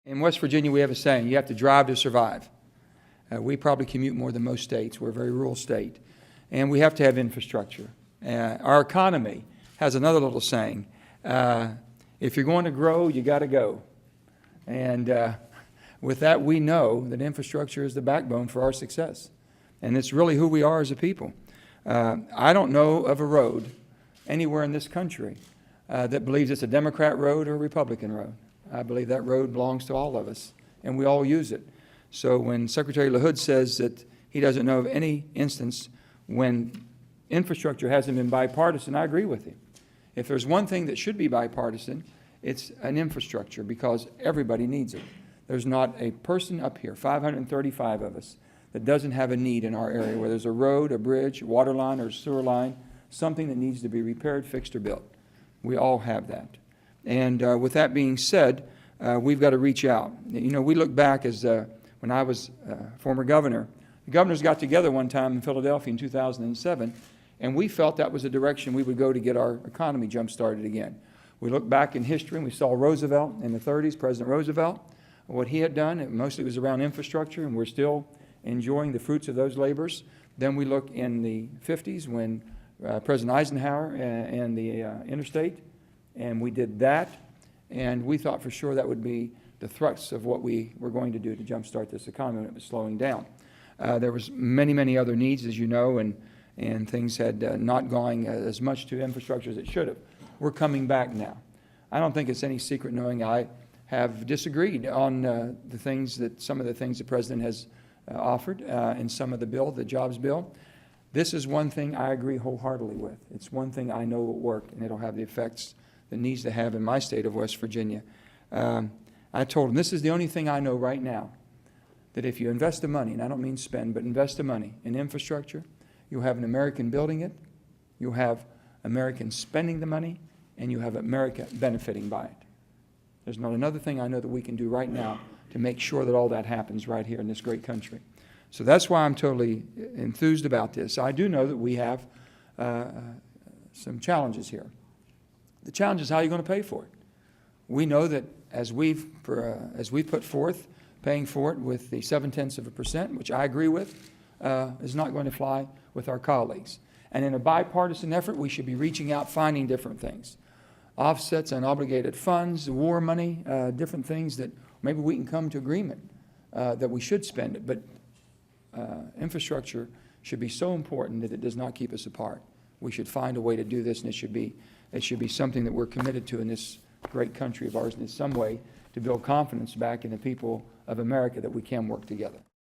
In West Virginia, we have a saying, you have to drive to survive. We probably commute more than most states. We're a very rural state. And we have to have infrastructure. Our economy has another little saying, if you're going to grow, you got to go. And with that, we know that infrastructure is the backbone for our success. And it's really who we are as a people. I don't know of a road anywhere in this country that believes it's a Democrat road or a Republican road. I believe that road belongs to all of us, and we all use it. So when Secretary LaHood says that he doesn't know of any instance when infrastructure hasn't been bipartisan, I agree with him. If there's one thing that should be bipartisan, it's an infrastructure, because everybody needs it. There's not a person up here, 535 of us, that doesn't have a need in our area, where there's a road, a bridge, water line, or sewer line, something that needs to be repaired, fixed, or built. We all have that. And with that being said, we've got to reach out. You know, we look back as when I was former governor, the governors got together one time in Philadelphia in 2007, and we felt that was the direction we would go to get our economy jump-started again. We look back in history, and we saw Roosevelt in the 30s, President Roosevelt, what he had done. It mostly was around infrastructure, and we're still enjoying the fruits of those labors. Then we look in the 50s when President Eisenhower and the interstate, and we did that, and we thought for sure that would be the thrust of what we were going to do to jumpstart this economy when it was slowing down. There was many other needs, as you know, and things had not gone as much to infrastructure as it should have. We're coming back now. I don't think it's any secret knowing I have disagreed on some of the things the President has offered in some of the bill, the jobs bill. This is one thing I agree wholeheartedly with. It's one thing I know will work, and it'll have the effects that needs to have in my state of West Virginia. I told him, this is the only thing I know right now, that if you invest the money, and I don't mean spend, but invest the money in infrastructure, you'll have an American building it, you'll have Americans spending the money, and you have America benefiting by it. There's not another thing I know that we can do right now to make sure that all that happens right here in this great country. So that's why I'm totally enthused about this. I do know that we have some challenges here. The challenge is how you're going to pay for it. We know that as we've put forth, paying for it with the 0.7%, which I agree with, is not going to fly with our colleagues. And in a bipartisan effort, we should be reaching out, finding different things. Offsets, unobligated funds, war money, different things that maybe we can come to agreement that we should spend it. But infrastructure should be so important that it does not keep us apart. We should find a way to do this, and it should be something that we're committed to in this great country of ours, and in some way to build confidence back in the people of America that we can work together.